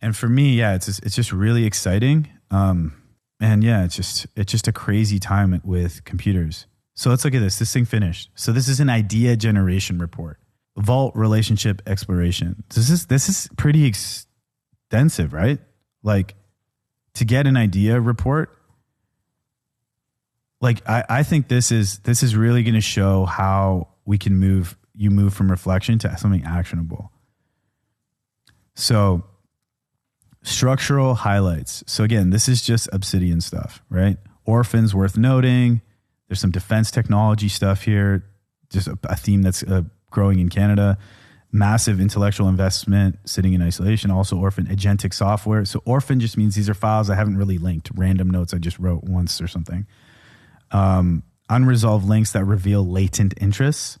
And for me, yeah, it's just really exciting. And yeah, it's just a crazy time with computers. So let's look at this. This thing finished. So this is an idea generation report. Vault relationship exploration. This is pretty extensive, right? Like, to get an idea report. Like, I think this is really going to show how we can move from reflection to something actionable. So, structural highlights. So again, this is just Obsidian stuff, right? Orphans worth noting. There's some defense technology stuff here. Just a theme that's growing in Canada. Massive intellectual investment sitting in isolation. Also Orphan agentic software. So Orphan just means these are files I haven't really linked. Random notes I just wrote once or something. Unresolved links that reveal latent interests.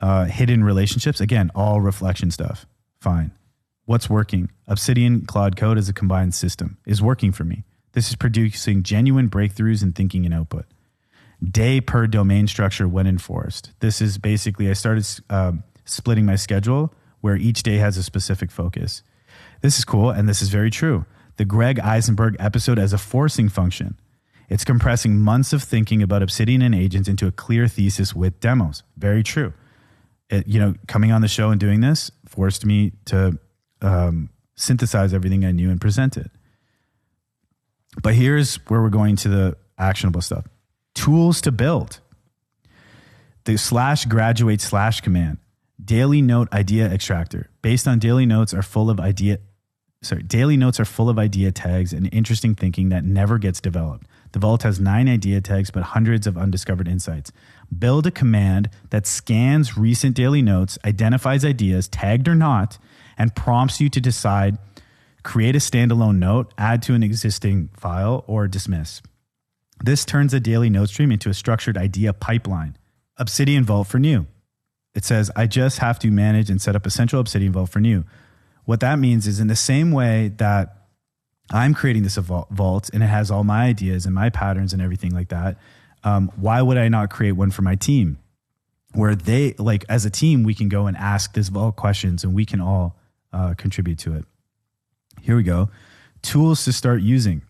Hidden relationships. Again, all reflection stuff. Fine. What's working? Obsidian Cloud Code as a combined system is working for me. This is producing genuine breakthroughs in thinking and output. Day per domain structure when enforced. This is basically, I started splitting my schedule where each day has a specific focus. This is cool, and this is very true. The Greg Eisenberg episode as a forcing function. It's compressing months of thinking about Obsidian and agents into a clear thesis with demos. Very true. Coming on the show and doing this forced me to synthesize everything I knew and present it. But here's where we're going to the actionable stuff. Tools to build. The /graduate/ command. Daily note idea extractor. Based on daily notes are full of idea tags and interesting thinking that never gets developed. The vault has 9 idea tags, but hundreds of undiscovered insights. Build a command that scans recent daily notes, identifies ideas, tagged or not, and prompts you to decide, create a standalone note, add to an existing file, or dismiss. This turns a daily note stream into a structured idea pipeline. Obsidian Vault for new. It says, I just have to manage and set up a central Obsidian Vault for new. What that means is, in the same way that I'm creating this vault and it has all my ideas and my patterns and everything like that, why would I not create one for my team? Where they, like, as a team, we can go and ask this vault questions and we can all contribute to it. Here we go. Tools to start using.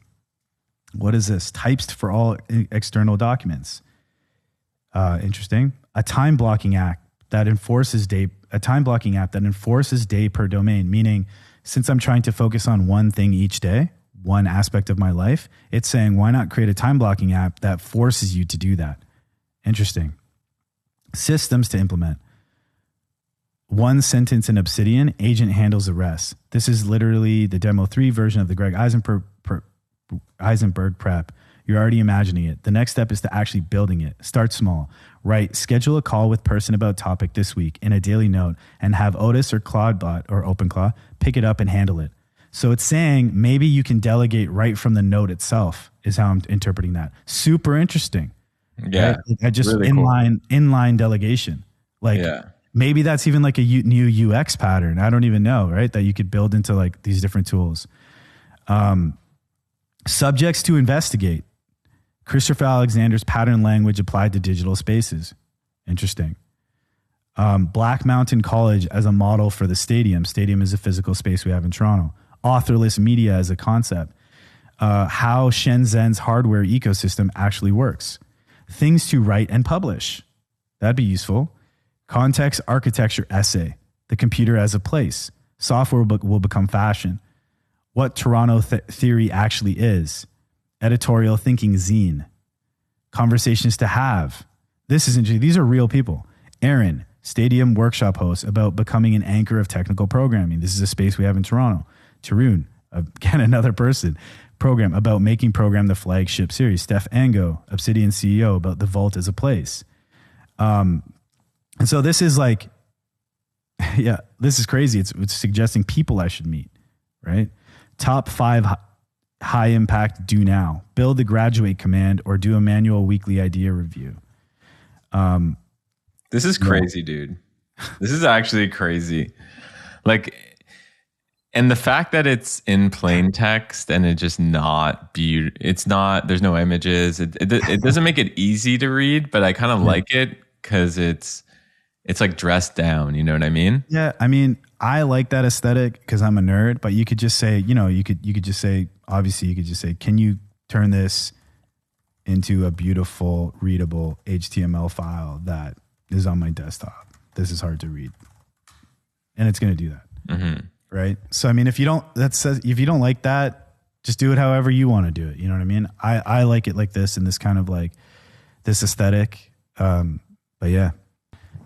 What is this? Types for all external documents. Interesting. A time blocking app that enforces day per domain, meaning since I'm trying to focus on one thing each day, one aspect of my life, it's saying, why not create a time blocking app that forces you to do that? Interesting. Systems to implement. One sentence in Obsidian, agent handles the rest. This is literally the demo 3 version of the Greg Eisenberg prep. You're already imagining it. The next step is to actually building it. Start small. Right. Schedule a call with person about topic this week in a daily note and have Otis or CloudBot or OpenClaw pick it up and handle it. So it's saying maybe you can delegate right from the note itself is how I'm interpreting that. Super interesting. Yeah. Right? I just really inline delegation. Like maybe that's even like a new UX pattern. I don't even know, right? That you could build into like these different tools. Subjects to investigate. Christopher Alexander's pattern language applied to digital spaces. Interesting. Black Mountain College as a model for the stadium. Stadium is a physical space we have in Toronto. Authorless media as a concept. How Shenzhen's hardware ecosystem actually works. Things to write and publish. That'd be useful. Context architecture essay. The computer as a place. Software will become fashion. What Toronto theory actually is. Editorial thinking zine. Conversations to have. This is interesting. These are real people. Aaron, stadium workshop host about becoming an anchor of technical programming. This is a space we have in Toronto. Tarun, again, another person. Program about making program the flagship series. Steph Ango, Obsidian CEO, about the vault as a place. And so this is like, yeah, this is crazy. It's suggesting people I should meet, right? Top 5 high impact do now. Build the graduate command or do a manual weekly idea review. This is crazy, dude. This is actually crazy. Like, and the fact that it's in plain text and it just not it's not, there's no images. It doesn't make it easy to read, but I kind of like it because it's like dressed down. You know what I mean? Yeah. I mean, I like that aesthetic because I'm a nerd, but you could just say, you could just say, obviously you could just say, can you turn this into a beautiful, readable HTML file that is on my desktop? This is hard to read. And it's going to do that. Mm-hmm. Right. So, I mean, if you don't like that, just do it however you want to do it. You know what I mean? I like it like this and this kind of like this aesthetic. But yeah.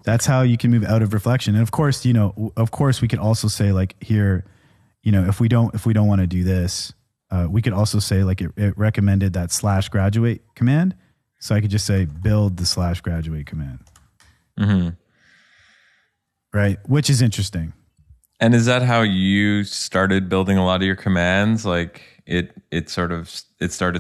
That's how you can move out of reflection. And of course, we could also say like here, if we don't want to do this, we could also say like it recommended that /graduate command. So I could just say build the /graduate command. Mm-hmm. Right. Which is interesting. And is that how you started building a lot of your commands? Like it started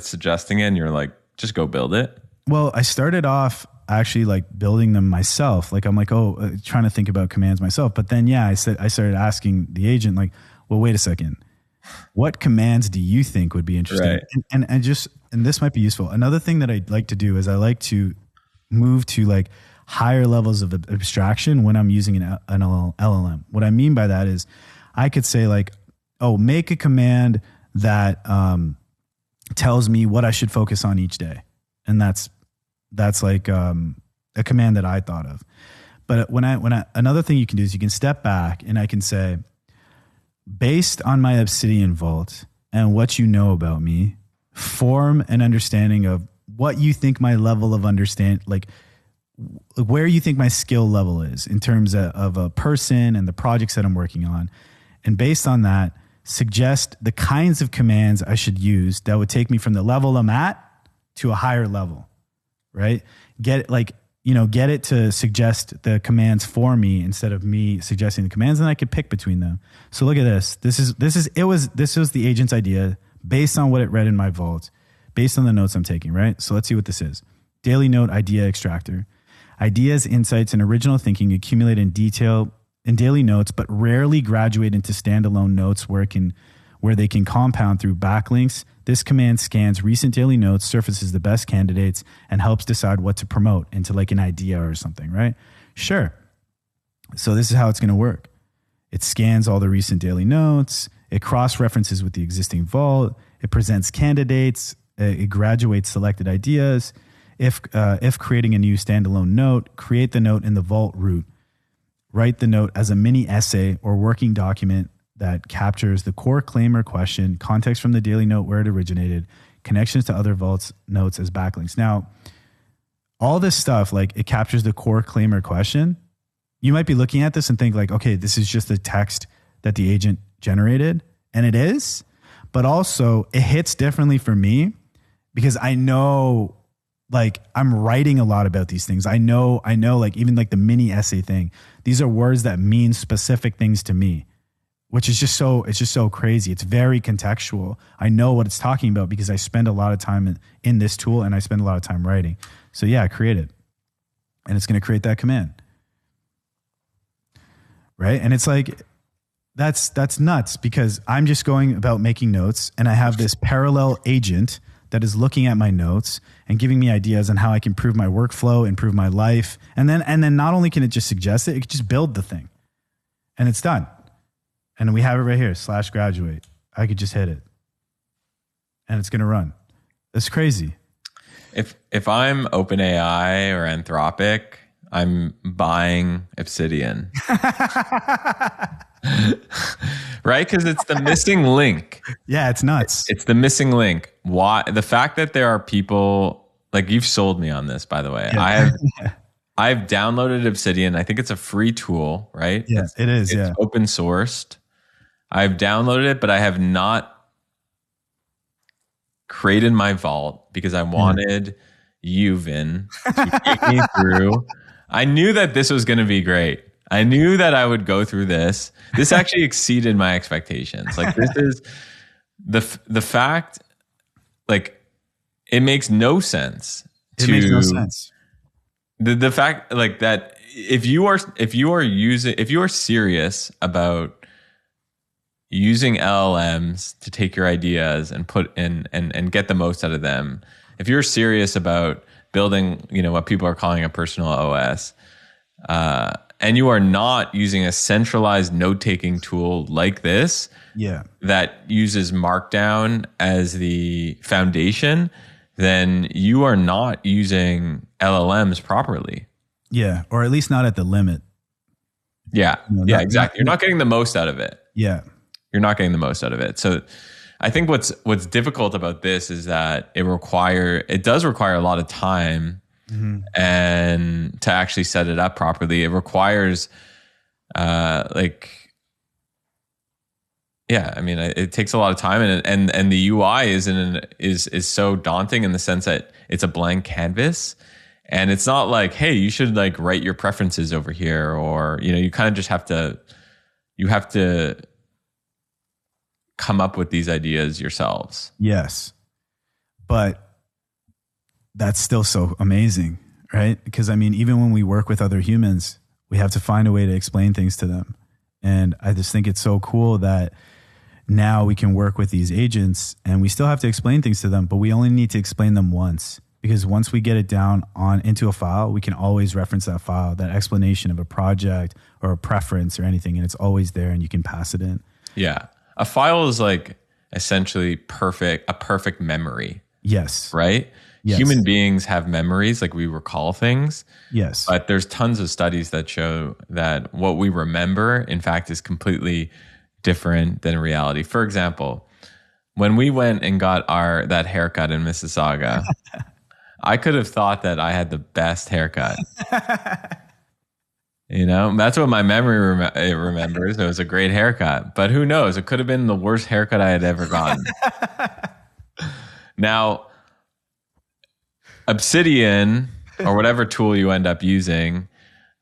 suggesting it and you're like, just go build it. Well, I started off actually like building them myself. Like I'm like, trying to think about commands myself. But then, I started asking the agent like, well, wait a second. What commands do you think would be interesting? Right. And this might be useful. Another thing that I'd like to do is I like to move to like higher levels of abstraction when I'm using an LLM. What I mean by that is I could say like, make a command that tells me what I should focus on each day. And that's like a command that I thought of. But another thing you can do is you can step back and I can say, based on my Obsidian Vault and what you know about me, form an understanding of what you think my level of like where you think my skill level is in terms of a person and the projects that I'm working on. And based on that, suggest the kinds of commands I should use that would take me from the level I'm at to a higher level, right? Get it to suggest the commands for me instead of me suggesting the commands, and I could pick between them. So look at this. This was the agent's idea based on what it read in my vault, based on the notes I'm taking, right? So let's see what this is. Daily note idea extractor. Ideas, insights, and original thinking accumulate in detail in daily notes, but rarely graduate into standalone notes where they can compound through backlinks. This command scans recent daily notes, surfaces the best candidates, and helps decide what to promote into like an idea or something, right? Sure. So this is how it's going to work. It scans all the recent daily notes. It cross-references with the existing vault. It presents candidates. It graduates selected ideas. If creating a new standalone note, create the note in the vault root. Write the note as a mini essay or working document that captures the core claim or question, context from the daily note where it originated, connections to other vaults notes as backlinks. Now, all this stuff, like it captures the core claim or question. You might be looking at this and think like, okay, this is just the text that the agent generated. And it is, but also it hits differently for me because I know, like, I'm writing a lot about these things. I know, like, even like the mini essay thing, these are words that mean specific things to me, which is just so crazy. It's very contextual. I know what it's talking about because I spend a lot of time in this tool, and I spend a lot of time writing. So yeah, create it. And it's going to create that command. Right. And it's like, that's nuts, because I'm just going about making notes, and I have this parallel agent that is looking at my notes and giving me ideas on how I can improve my workflow, improve my life. And then not only can it just suggest it, it can just build the thing, and it's done. And we have it right here, /graduate. I could just hit it and it's going to run. That's crazy. If I'm OpenAI or Anthropic, I'm buying Obsidian. Right? Because it's the missing link. Yeah, it's nuts. It's the missing link. Why? The fact that there are people, like, you've sold me on this, by the way. Yeah. I've downloaded Obsidian. I think it's a free tool, right? Yeah, it's open sourced. I've downloaded it, but I have not created my vault because I wanted Yuvin to take me through. I knew that this was going to be great. I knew that I would go through this. This actually exceeded my expectations. Like, this is the fact, like, it makes no sense. It makes no sense. The fact, like, that if you are serious about using LLMs to take your ideas and put in and get the most out of them, if you're serious about building, what people are calling a personal OS, and you are not using a centralized note-taking tool like this, that uses Markdown as the foundation, then you are not using LLMs properly. Yeah, or at least not at the limit. Yeah, exactly. You're not getting the most out of it. Yeah. You're not getting the most out of it. So I think what's difficult about this is that it does require a lot of time, and to actually set it up properly. It requires it takes a lot of time, and the UI is so daunting in the sense that it's a blank canvas, and it's not like, hey, you should like write your preferences over here, or you kind of just have to come up with these ideas yourselves. Yes. But that's still so amazing, right? Because even when we work with other humans, we have to find a way to explain things to them. And I just think it's so cool that now we can work with these agents, and we still have to explain things to them, but we only need to explain them once, because once we get it down into a file, we can always reference that file, that explanation of a project or a preference or anything, and it's always there and you can pass it in. Yeah. A file is like essentially a perfect memory. Yes. Right? Yes. Human beings have memories, like we recall things. Yes. But there's tons of studies that show that what we remember, in fact, is completely different than reality. For example, when we went and got that haircut in Mississauga, I could have thought that I had the best haircut. That's what my memory remembers. It was a great haircut. But who knows? It could have been the worst haircut I had ever gotten. Now, Obsidian, or whatever tool you end up using,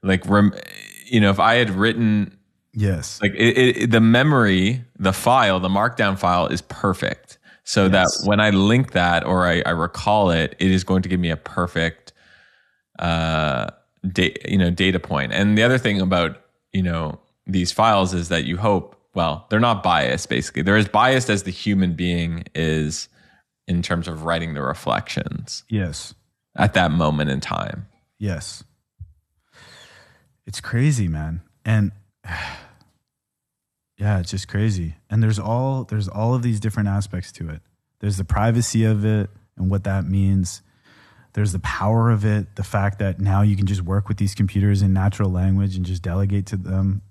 like, if I had written... Yes. Like, the memory, the file, the Markdown file is perfect. So that when I link that or I recall it, it is going to give me a perfect... data point. And the other thing about these files is that you hope, well, they're not biased. Basically, they're as biased as the human being is in terms of writing the reflections. Yes. At that moment in time. Yes. It's crazy, man. And yeah, it's just crazy. And there's all of these different aspects to it. There's the privacy of it and what that means. There's the power of it, the fact that now you can just work with these computers in natural language and just delegate to them.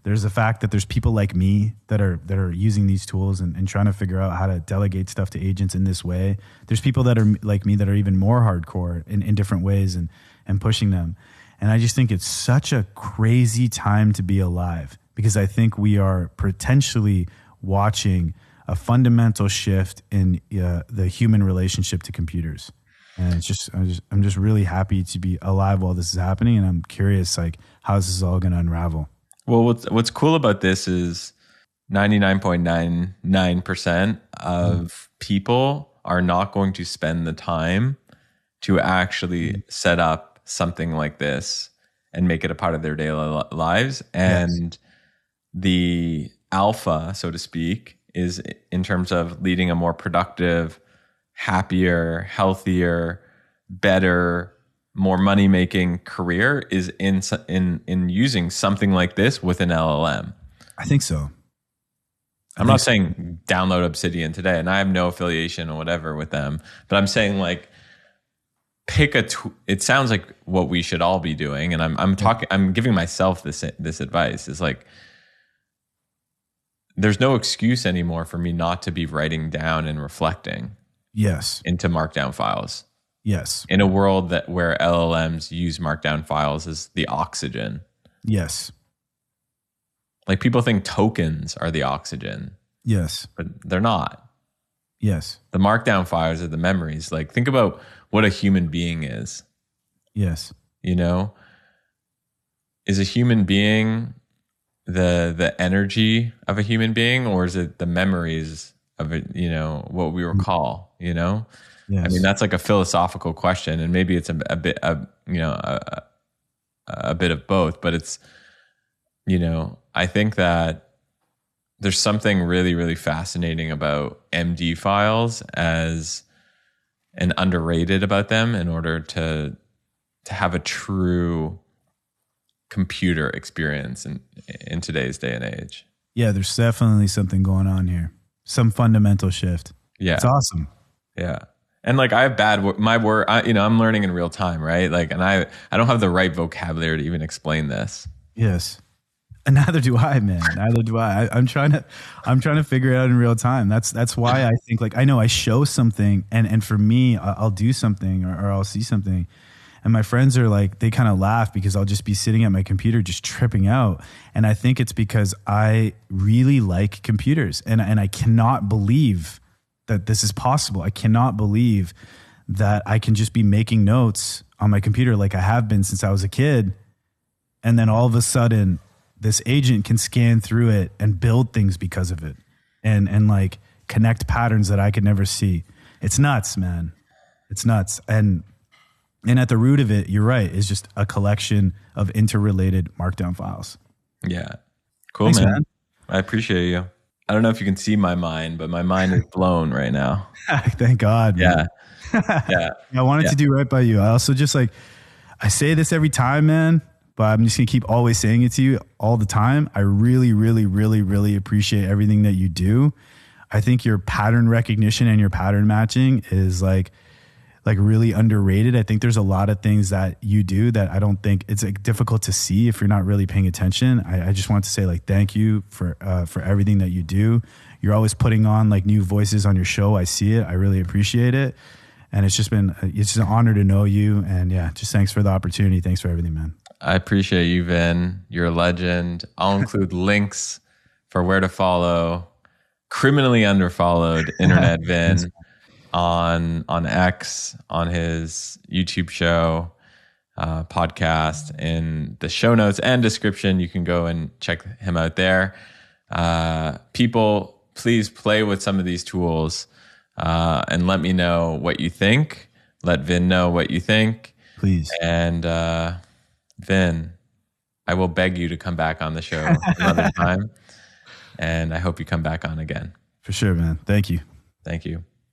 There's the fact that there's people like me that are using these tools and trying to figure out how to delegate stuff to agents in this way. There's people that are like me that are even more hardcore in different ways and pushing them. And I just think it's such a crazy time to be alive, because I think we are potentially watching a fundamental shift in the human relationship to computers. And I'm just really happy to be alive while this is happening. And I'm curious, like, how this is all going to unravel. Well, what's cool about this is 99.99% of people are not going to spend the time to actually set up something like this and make it a part of their daily lives. And the alpha, so to speak, is in terms of leading a more productive, happier, healthier, better, more money-making career is in using something like this with an LLM. I think so. I'm not saying download Obsidian today, and I have no affiliation or whatever with them, but I'm saying like pick it sounds like what we should all be doing, and I'm giving myself this advice is like there's no excuse anymore for me not to be writing down and reflecting into markdown files. Yes. In a world where LLMs use markdown files as the oxygen. Yes. Like people think tokens are the oxygen. Yes. But they're not. Yes. The markdown files are the memories. Like think about what a human being is. Yes. You know? Is a human being the energy of a human being, or is it the memories of it, you know, what we recall, you know? Yes. I mean, that's like a philosophical question, and maybe it's a bit of both, but it's, you know, I think that there's something really, really fascinating about MD files and underrated about them in order to have a true computer experience in today's day and age. Yeah, there's definitely something going on here. Some fundamental shift. Yeah. It's awesome. Yeah. And like I have my word, I'm learning in real time, right? Like, and I don't have the right vocabulary to even explain this. Yes. And neither do I, man. Neither do I. I'm trying to figure it out in real time. That's why I think like, I know I show something and for me, I'll do something or I'll see something. And my friends are like, they kind of laugh because I'll just be sitting at my computer just tripping out. And I think it's because I really like computers and I cannot believe that this is possible. I cannot believe that I can just be making notes on my computer like I have been since I was a kid. And then all of a sudden this agent can scan through it and build things because of it and like connect patterns that I could never see. It's nuts, man. It's nuts. And at the root of it, you're right, is just a collection of interrelated markdown files. Yeah. Cool, Thanks, man. I appreciate you. I don't know if you can see my mind, but my mind is blown right now. Thank God. Man. Yeah. Yeah. I wanted to do right by you. I also just like, I say this every time, man, but I'm just going to keep always saying it to you all the time. I really, really, really, really appreciate everything that you do. I think your pattern recognition and your pattern matching is like really underrated. I think there's a lot of things that you do that I don't think it's like difficult to see if you're not really paying attention. I just want to say like, thank you for everything that you do. You're always putting on like new voices on your show. I see it. I really appreciate it. And it's just an honor to know you. And yeah, just thanks for the opportunity. Thanks for everything, man. I appreciate you, Vin. You're a legend. I'll include links for where to follow criminally underfollowed Internet Vin on X, on his YouTube show, podcast, in the show notes and description. You can go and check him out there. People, please play with some of these tools and let me know what you think. Let Vin know what you think. Please. And Vin, I will beg you to come back on the show another time. And I hope you come back on again. For sure, man. Thank you. Thank you.